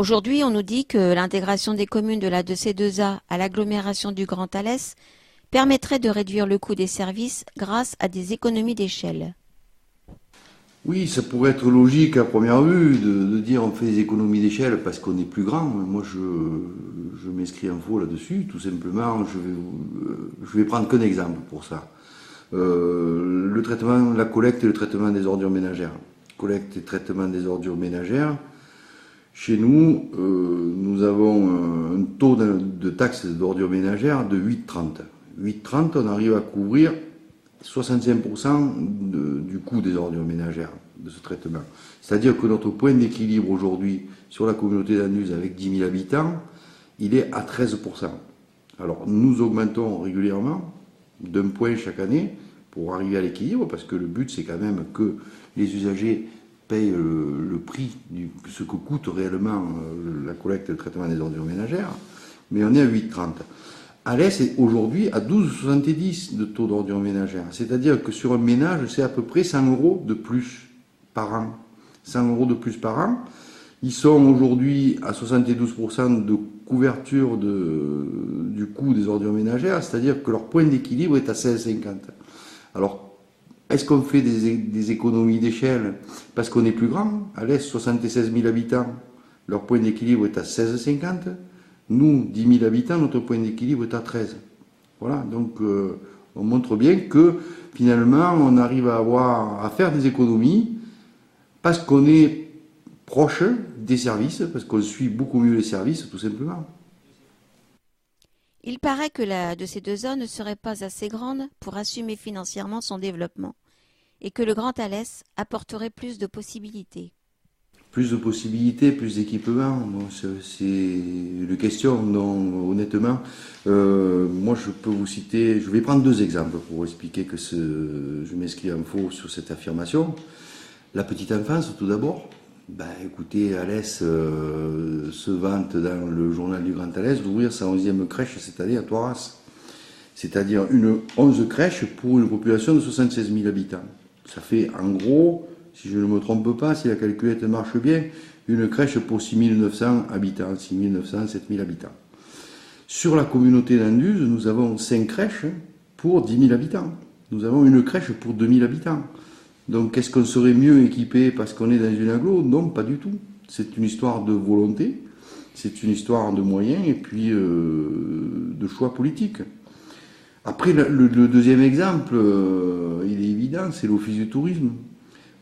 Aujourd'hui, on nous dit que l'intégration des communes de la 2C2A à l'agglomération du Grand Alès permettrait de réduire le coût des services grâce à des économies d'échelle. Oui, ça pourrait être logique à première vue de dire on fait des économies d'échelle parce qu'on est plus grand. Moi, je m'inscris en faux là-dessus. Tout simplement, je vais prendre qu'un exemple pour ça. Le traitement, la collecte et le traitement des ordures ménagères. Collecte et traitement des ordures ménagères. Chez nous, nous avons un taux de taxe d'ordures ménagères de 8,30. 8,30, on arrive à couvrir 65% du coût des ordures ménagères, de ce traitement. C'est-à-dire que notre point d'équilibre aujourd'hui sur la communauté d'Anduze avec 10 000 habitants, il est à 13%. Alors nous augmentons régulièrement d'un point chaque année pour arriver à l'équilibre, parce que le but c'est quand même que les usagers payent le prix de ce que coûte réellement la collecte et le traitement des ordures ménagères, mais on est à 8,30. Alès est aujourd'hui à 12,70 de taux d'ordures ménagères. C'est-à-dire que sur un ménage, c'est à peu près 100 € de plus par an. 100 € de plus par an. Ils sont aujourd'hui à 72% de couverture du coût des ordures ménagères, c'est-à-dire que leur point d'équilibre est à 16,50. Alors, est-ce qu'on fait des économies d'échelle parce qu'on est plus grand? Alès, 76 000 habitants, leur point d'équilibre est à 16,50. Nous, 10 000 habitants, notre point d'équilibre est à 13. Voilà, donc on montre bien que finalement on arrive à faire des économies parce qu'on est proche des services, parce qu'on suit beaucoup mieux les services, tout simplement. Il paraît que la 2C2A ne serait pas assez grande pour assumer financièrement son développement et que le Grand Alès apporterait plus de possibilités. Plus de possibilités, plus d'équipements, bon, c'est une question, non, honnêtement. Moi, je peux vous citer, je vais prendre deux exemples pour expliquer que je m'inscris en faux sur cette affirmation. La petite enfance, tout d'abord. Ben, écoutez, Alès se vante dans le journal du Grand Alès d'ouvrir sa 11e crèche cette année à Toiras. C'est-à-dire 11 crèches pour une population de 76 000 habitants. Ça fait en gros, si je ne me trompe pas, si la calculette marche bien, une crèche pour 6 900 habitants, 6 900, 7 000 habitants. Sur la communauté d'Anduze, nous avons 5 crèches pour 10 000 habitants. Nous avons une crèche pour 2 000 habitants. Donc est-ce qu'on serait mieux équipé parce qu'on est dans une agglo? Non, pas du tout. C'est une histoire de volonté, c'est une histoire de moyens et puis de choix politiques. Après, le deuxième exemple, il est évident, c'est l'Office du tourisme.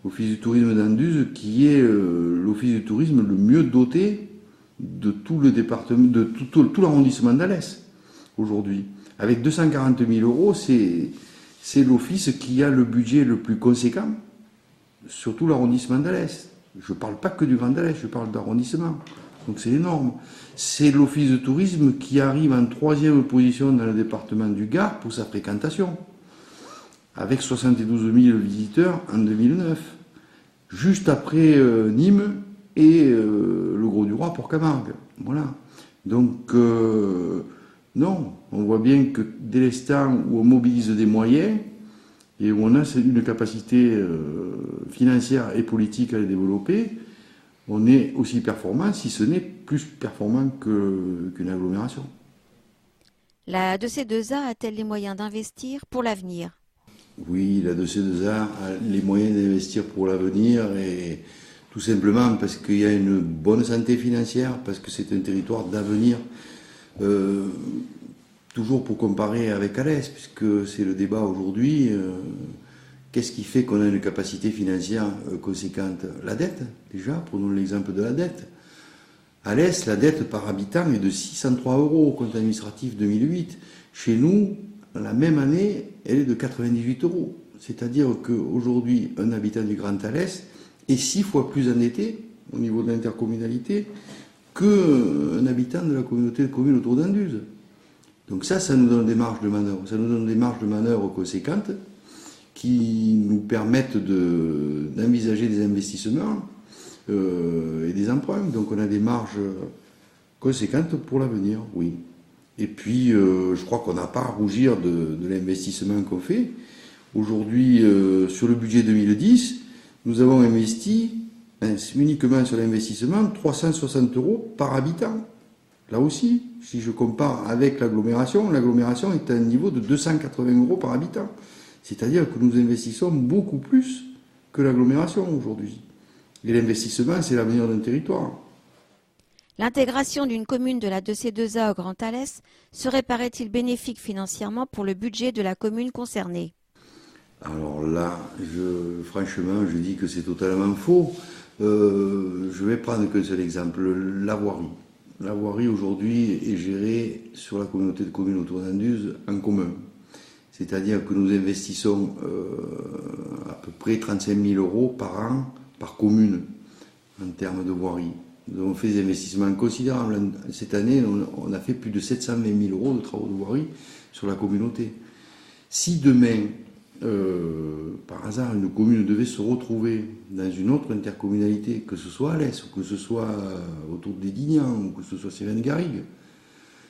L'Office du tourisme d'Anduze, qui est l'office du tourisme le mieux doté de tout le département, de tout l'arrondissement d'Alès aujourd'hui. Avec 240 000 €, c'est l'office qui a le budget le plus conséquent sur tout l'arrondissement d'Alès. Je ne parle pas que du Grand Alès, je parle d'arrondissement. Donc c'est énorme. C'est l'office de tourisme qui arrive en 3e position dans le département du Gard pour sa fréquentation, avec 72 000 visiteurs en 2009, juste après Nîmes et le Gros-du-Roi pour Camargue. Voilà. Donc, non, on voit bien que dès l'instant où on mobilise des moyens et où on a une capacité financière et politique à les développer, on est aussi performant, si ce n'est plus performant qu'une agglomération. La 2C2A a-t-elle les moyens d'investir pour l'avenir? Oui, la 2C2A a les moyens d'investir pour l'avenir et tout simplement parce qu'il y a une bonne santé financière, parce que c'est un territoire d'avenir. Toujours pour comparer avec Alès, puisque c'est le débat aujourd'hui, qu'est-ce qui fait qu'on a une capacité financière conséquente? La dette, déjà, prenons l'exemple de la dette. Alès, la dette par habitant est de 603 € au compte administratif 2008. Chez nous, la même année, elle est de 98 €. C'est-à-dire qu'aujourd'hui, un habitant du Grand Alès est 6 fois plus endetté au niveau de l'intercommunalité qu'un habitant de la communauté de communes autour d'Anduze. Donc ça nous donne des marges de manœuvre. Ça nous donne des marges de manœuvre conséquentes qui nous permettent d'envisager des investissements et des emprunts. Donc on a des marges conséquentes pour l'avenir, oui. Et puis je crois qu'on n'a pas à rougir de l'investissement qu'on fait. Aujourd'hui, sur le budget 2010, nous avons investi uniquement sur l'investissement, 360 € par habitant. Là aussi, si je compare avec l'agglomération est à un niveau de 280 € par habitant. C'est-à-dire que nous investissons beaucoup plus que l'agglomération aujourd'hui. Et l'investissement, c'est l'avenir d'un territoire. L'intégration d'une commune de la 2C2A au Grand Alès serait, paraît-il, bénéfique financièrement pour le budget de la commune concernée. Alors là, franchement, je dis que c'est totalement faux. Je vais prendre qu'un seul exemple, la voirie. La voirie aujourd'hui est gérée sur la communauté de communes autour d'Anduze en commun. C'est-à-dire que nous investissons à peu près 35 000 € par an, par commune, en termes de voirie. Nous avons fait des investissements considérables. Cette année, on a fait plus de 720 000 € de travaux de voirie sur la communauté. Si demain, par hasard, une commune devait se retrouver dans une autre intercommunalité, que ce soit à l'Est, ou que ce soit autour des Dignans, ou que ce soit Cévennes-Garrigues,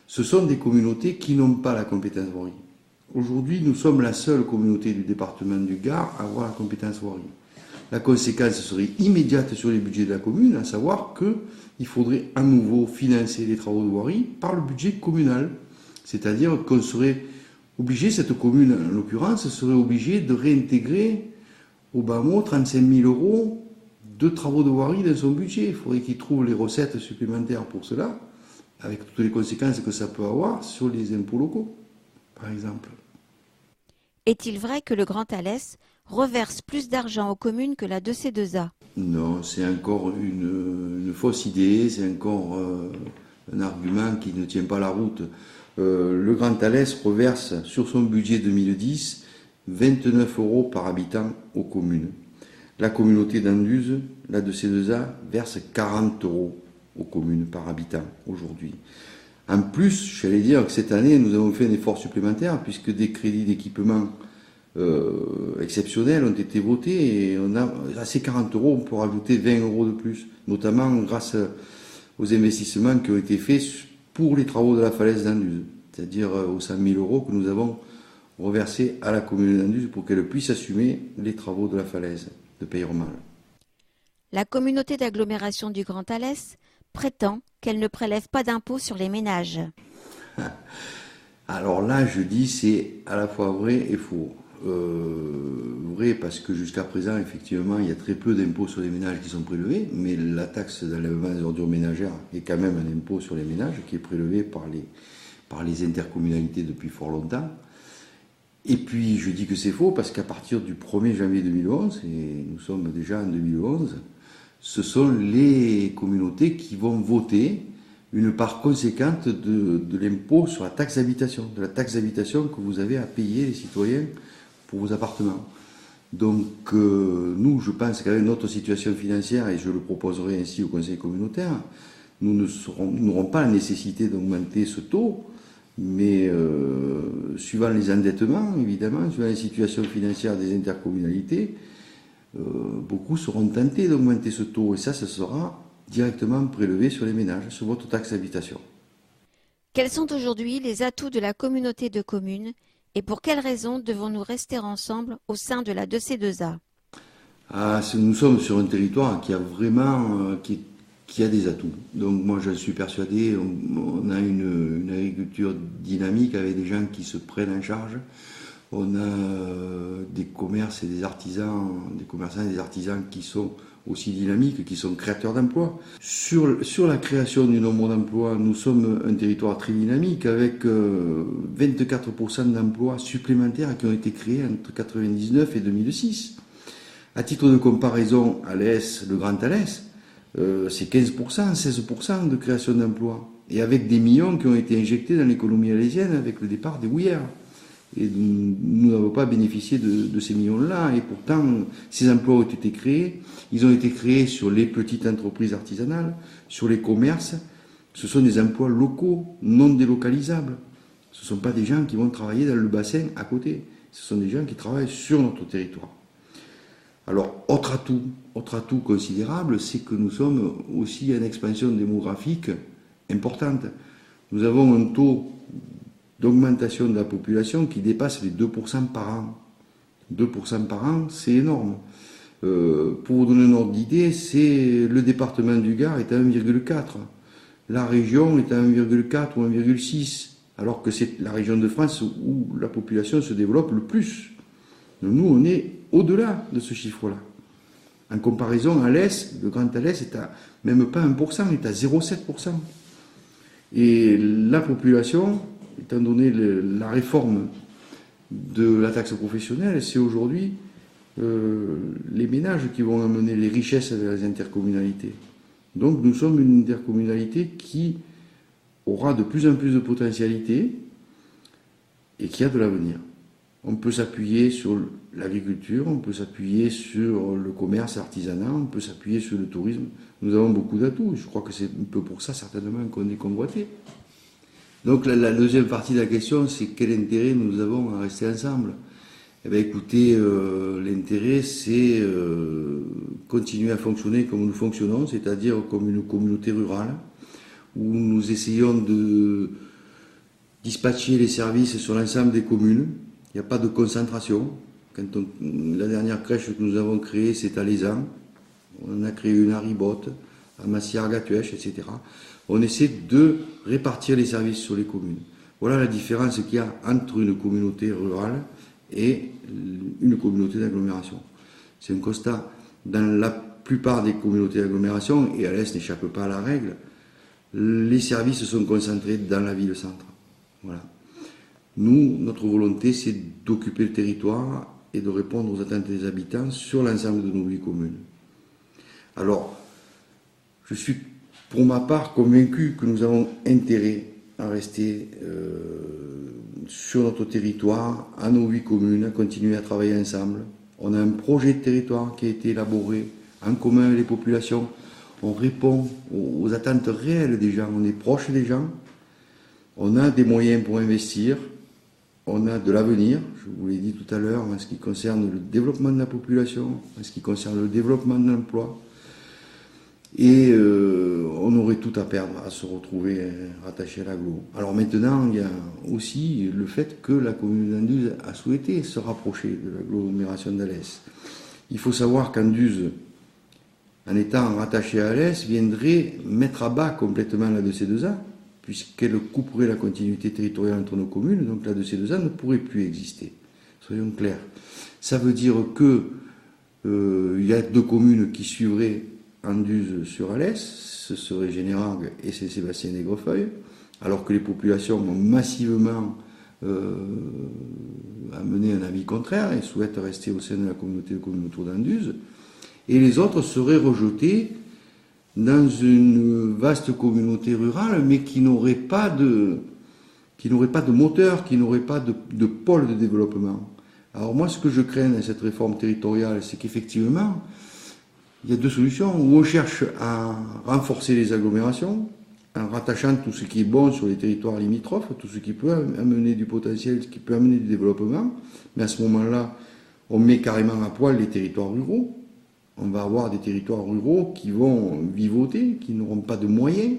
ce sont des communautés qui n'ont pas la compétence voirie. Aujourd'hui, nous sommes la seule communauté du département du Gard à avoir la compétence voirie. La conséquence serait immédiate sur les budgets de la commune, à savoir qu'il faudrait à nouveau financer les travaux de voirie par le budget communal. C'est-à-dire qu'on serait obligé, cette commune en l'occurrence, serait obligée de réintégrer au bas mot 35 000 € de travaux de voirie dans son budget. Il faudrait qu'il trouve les recettes supplémentaires pour cela, avec toutes les conséquences que ça peut avoir sur les impôts locaux, par exemple. Est-il vrai que le Grand Alès reverse plus d'argent aux communes que la 2C2A? Non, c'est encore une fausse idée, c'est encore un argument qui ne tient pas la route. Le Grand Alès reverse sur son budget 2010 29 € par habitant aux communes. La communauté d'Anduze, la 2C2A, verse 40 € aux communes par habitant aujourd'hui. En plus, j'allais dire que cette année, nous avons fait un effort supplémentaire puisque des crédits d'équipement exceptionnels ont été votés et à ces 40 €, on peut rajouter 20 € de plus, notamment grâce aux investissements qui ont été faits pour les travaux de la falaise d'Anduze, c'est-à-dire aux 100 000 € que nous avons reversés à la commune d'Anduze pour qu'elle puisse assumer les travaux de la falaise de Peyrolles. La communauté d'agglomération du Grand Alès prétend qu'elle ne prélève pas d'impôts sur les ménages. Alors là, je dis c'est à la fois vrai et faux. Vrai parce que jusqu'à présent, effectivement, il y a très peu d'impôts sur les ménages qui sont prélevés, mais la taxe d'enlèvement des ordures ménagères est quand même un impôt sur les ménages qui est prélevé par les intercommunalités depuis fort longtemps. Et puis, je dis que c'est faux parce qu'à partir du 1er janvier 2011, et nous sommes déjà en 2011, ce sont les communautés qui vont voter une part conséquente de l'impôt sur la taxe d'habitation, de la taxe d'habitation que vous avez à payer les citoyens pour vos appartements. Donc nous, je pense qu'avec notre situation financière, et je le proposerai ainsi au conseil communautaire, nous n'aurons pas la nécessité d'augmenter ce taux, mais suivant les endettements, évidemment, suivant les situations financières des intercommunalités, beaucoup seront tentés d'augmenter ce taux, et ça sera directement prélevé sur les ménages, sur votre taxe d'habitation. Quels sont aujourd'hui les atouts de la communauté de communes et pour quelles raisons devons-nous rester ensemble au sein de la 2C2A? Nous sommes sur un territoire qui a vraiment qui a des atouts. Donc moi je suis persuadé, on a une agriculture dynamique avec des gens qui se prennent en charge. On a des commerces et des artisans, des commerçants et des artisans qui sont aussi dynamiques, qui sont créateurs d'emplois. Sur la création du nombre d'emplois, nous sommes un territoire très dynamique avec 24% d'emplois supplémentaires qui ont été créés entre 1999 et 2006. À titre de comparaison, à l'Est, le Grand Alès, c'est 15%, 16% de création d'emplois. Et avec des millions qui ont été injectés dans l'économie alésienne avec le départ des houillères. Et nous n'avons pas bénéficié de ces millions-là. Et pourtant, ces emplois ont été créés. Ils ont été créés sur les petites entreprises artisanales, sur les commerces. Ce sont des emplois locaux, non délocalisables. Ce ne sont pas des gens qui vont travailler dans le bassin à côté. Ce sont des gens qui travaillent sur notre territoire. Alors, autre atout considérable, c'est que nous sommes aussi en expansion démographique importante. Nous avons un taux d'augmentation de la population qui dépasse les 2% par an. 2% par an, c'est énorme. Pour vous donner un ordre d'idée, le département du Gard est à 1,4. La région est à 1,4 ou 1,6, alors que c'est la région de France où la population se développe le plus. Donc nous, on est au-delà de ce chiffre-là. En comparaison, à l'Est, le Grand Alès est à même pas 1%, il est à 0,7%. Et la population, étant donné la réforme de la taxe professionnelle, c'est aujourd'hui les ménages qui vont amener les richesses vers les intercommunalités. Donc nous sommes une intercommunalité qui aura de plus en plus de potentialité et qui a de l'avenir. On peut s'appuyer sur l'agriculture, on peut s'appuyer sur le commerce artisanal, on peut s'appuyer sur le tourisme. Nous avons beaucoup d'atouts. Je crois que c'est un peu pour ça certainement qu'on est convoité. Donc la deuxième partie de la question, c'est quel intérêt nous avons à rester ensemble. Eh bien écoutez, l'intérêt c'est continuer à fonctionner comme nous fonctionnons, c'est-à-dire comme une communauté rurale, où nous essayons de dispatcher les services sur l'ensemble des communes. Il n'y a pas de concentration. La dernière crèche que nous avons créée, c'est à Lézan. On a créé une à Ribotte, à Massier-Argatuèche, etc. On essaie de répartir les services sur les communes. Voilà la différence qu'il y a entre une communauté rurale et une communauté d'agglomération. C'est un constat dans la plupart des communautés d'agglomération, et à l'Est n'échappe pas à la règle, les services sont concentrés dans la ville-centre. Voilà. Nous, notre volonté, c'est d'occuper le territoire et de répondre aux attentes des habitants sur l'ensemble de nos vies communes. Alors, je suis pour ma part convaincu que nous avons intérêt à rester sur notre territoire, à nos vies communes, à continuer à travailler ensemble. On a un projet de territoire qui a été élaboré en commun avec les populations. On répond aux attentes réelles des gens, on est proche des gens, on a des moyens pour investir, on a de l'avenir, je vous l'ai dit tout à l'heure, en ce qui concerne le développement de la population, en ce qui concerne le développement de l'emploi. Et on aurait tout à perdre à se retrouver rattaché à l'agglo. Alors maintenant, il y a aussi le fait que la commune d'Anduze a souhaité se rapprocher de l'agglomération d'Alès. Il faut savoir qu'Anduze, en étant rattachée à Alès, viendrait mettre à bas complètement la 2C2A, puisqu'elle couperait la continuité territoriale entre nos communes, donc la 2C2A ne pourrait plus exister. Soyons clairs. Ça veut dire que il y a deux communes qui suivraient Anduze sur Alès, ce serait Générargues et Saint-Sébastien-d'Aigrefeuille, alors que les populations ont massivement amené un avis contraire et souhaitent rester au sein de la communauté de communes autour d'Anduze, et les autres seraient rejetés dans une vaste communauté rurale, mais qui n'aurait pas de moteur, qui n'aurait pas de pôle de développement. Alors moi, ce que je crains dans cette réforme territoriale, c'est qu'effectivement, il y a deux solutions. Où on cherche à renforcer les agglomérations, en rattachant tout ce qui est bon sur les territoires limitrophes, tout ce qui peut amener du potentiel, ce qui peut amener du développement, mais à ce moment-là, on met carrément à poil les territoires ruraux. On va avoir des territoires ruraux qui vont vivoter, qui n'auront pas de moyens.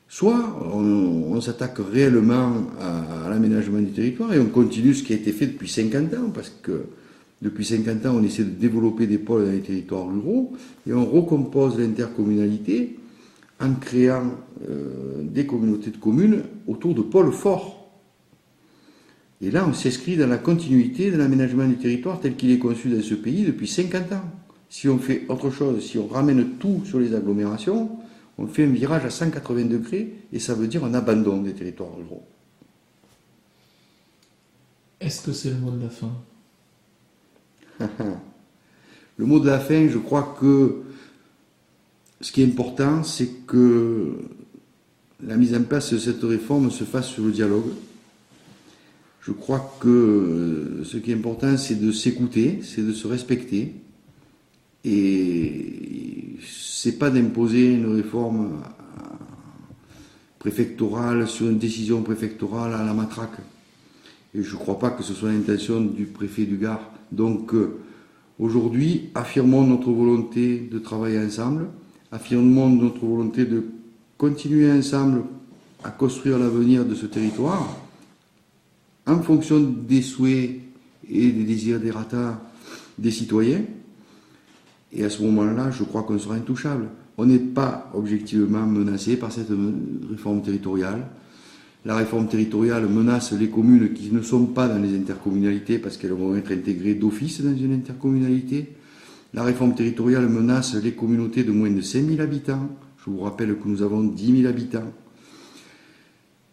Soit on s'attaque réellement à l'aménagement du territoire et on continue ce qui a été fait depuis 50 ans, parce que depuis 50 ans, on essaie de développer des pôles dans les territoires ruraux et on recompose l'intercommunalité en créant des communautés de communes autour de pôles forts. Et là, on s'inscrit dans la continuité de l'aménagement du territoire tel qu'il est conçu dans ce pays depuis 50 ans. Si on fait autre chose, si on ramène tout sur les agglomérations, on fait un virage à 180 degrés et ça veut dire un abandon des territoires ruraux. Est-ce que c'est le mot de la fin ? Le mot de la fin, je crois que ce qui est important, c'est que la mise en place de cette réforme se fasse sur le dialogue. Je crois que ce qui est important, c'est de s'écouter, c'est de se respecter. Et c'est pas d'imposer une réforme préfectorale sur une décision préfectorale à la matraque. Et je ne crois pas que ce soit l'intention du préfet du Gard. Donc aujourd'hui, affirmons notre volonté de travailler ensemble, affirmons notre volonté de continuer ensemble à construire l'avenir de ce territoire en fonction des souhaits et des désirata des citoyens, Et à ce moment-là, je crois qu'on sera intouchable. On n'est pas objectivement menacé par cette réforme territoriale. La réforme territoriale menace les communes qui ne sont pas dans les intercommunalités parce qu'elles vont être intégrées d'office dans une intercommunalité. La réforme territoriale menace les communautés de moins de 5000 habitants. Je vous rappelle que nous avons 10 000 habitants.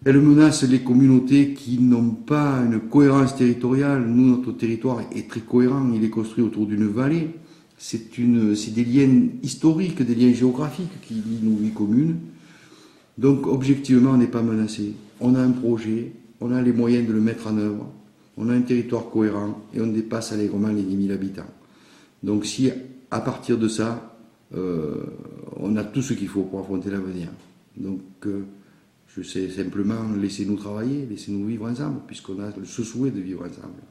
Elle menace les communautés qui n'ont pas une cohérence territoriale. Nous, notre territoire est très cohérent. Il est construit autour d'une vallée. C'est des liens historiques, des liens géographiques qui lient nos 8 communes. Donc, objectivement, on n'est pas menacé. On a un projet, on a les moyens de le mettre en œuvre, on a un territoire cohérent et on dépasse allègrement les 10 000 habitants. Donc, si à partir de ça, on a tout ce qu'il faut pour affronter l'avenir. Donc, je sais simplement, laissez-nous travailler, laissez-nous vivre ensemble, puisqu'on a ce souhait de vivre ensemble.